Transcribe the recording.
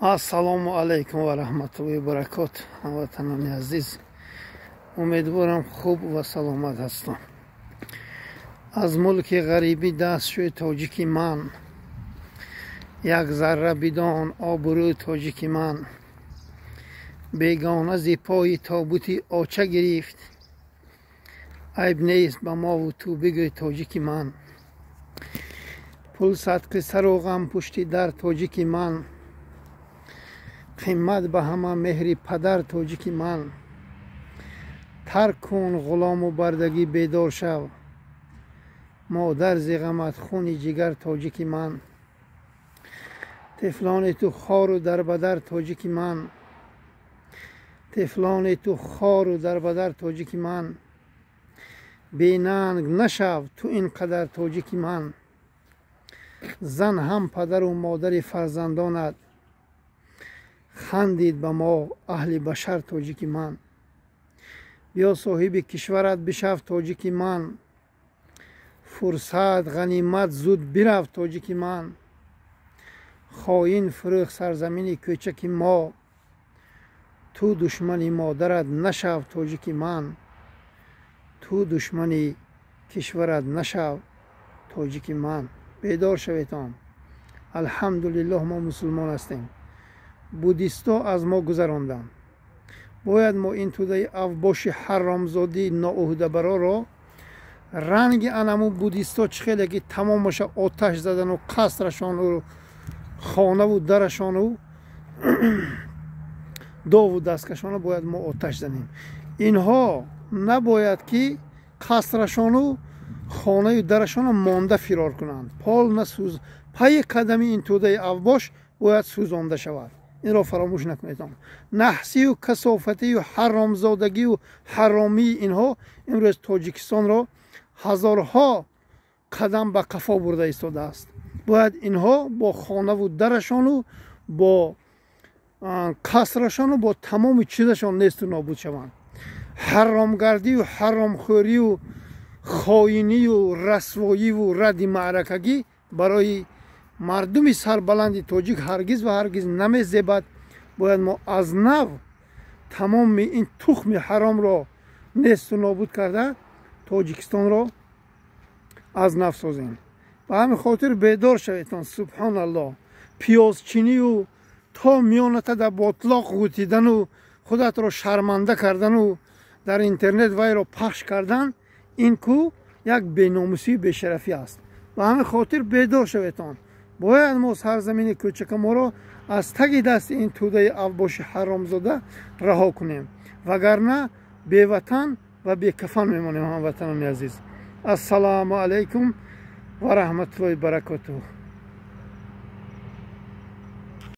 ассалому алайкум ва раҳматуллоҳи ва баракотуҳ. ҳамватанони азиз, умедворам хуб ва саломат ҳастон. аз мулки ғарибӣ дастшӯи тоҷики ман, як зарра бидон обрӯи тоҷики ман. бегона зи пои тобути оча гирифт, айб нест ба мову ту бигӯй тоҷики ман. пулсад қиссару ғам пушти дар тоҷики ман, қиммат ба ҳама меҳри падар тоҷики ман. тарк кун ғулому бардагӣ бедор шав, модар зи ғамат хуни ҷигар тоҷики ман. тифлони ту хору дарбадар тоҷики ман, тифлони ту хору дарбадар тоҷики ман. бенанг нашав ту ин қадар тоҷики ман. зан ҳам падару модари фарзандонат, хандид ба мо аҳли башар тоҷики ман. биё соҳиби кишварат бишав тоҷики ман, фурсат ғанимат зуд бирав тоҷики ман. хоин фурӯхт сарзамини кӯчаки мо, ту душмани модарат нашав тоҷики ман. ту душмани кишварат нашав тоҷики ман. бедор шаветон. алҳамдулиллоҳ мо мусулмон ҳастем. буддисто аз мо гузаронданд. бояд мо ин тӯдаи авбоши ҳаромзодии ноӯҳдабароро ранги анаму буддисто чӣ хеле ки тамомаша оташ задану қасрашону хонаву дарашону дову дасткашона бояд мо оташ занем. инҳо набояд ки қасрашону хонаю дарашона монда фирор кунанд. пол насӯз пайи қадами ин тӯдаи авбош бояд сӯзонда шавад. инро фаромӯш накунед. наҳсию касофатию ҳаромзодагию ҳаромии инҳо имрӯз тоҷикистонро ҳазорҳо қадам ба қафо бурда истодааст. бояд инҳо бо хонаву дарашону бо қасрашону бо тамоми чизашон несту нобуд шаванд. ҳаромгардию ҳаромхӯрию хоинию расвоиву радди маъракагӣ барои мардуми сарбаланди тоҷик ҳаргиз ва ҳаргиз намезебад. бояд мо аз нав тамоми ин тухми ҳаромро несту нобуд карда тоҷикистонро аз нав созем. ба ҳамин хотир бедор шаветон. субҳаналлоҳ. пиёзчинию то миёната дар ботлоқ ғӯтидану худатро шарманда кардану дар интернет вайро пахш кардан, ин ку як беномусии бешарафӣ аст. ба ҳамин хотир бедор шаветон. бояд мо сарзамини кӯчака моро аз таги дасти ин тӯдаи авбоши ҳаромзода раҳо кунем, вагарна беватан ва бекафан мемонем. ҳамватанони азиз, ассалому алайкум ва раҳматуллоҳи баракотуҳ.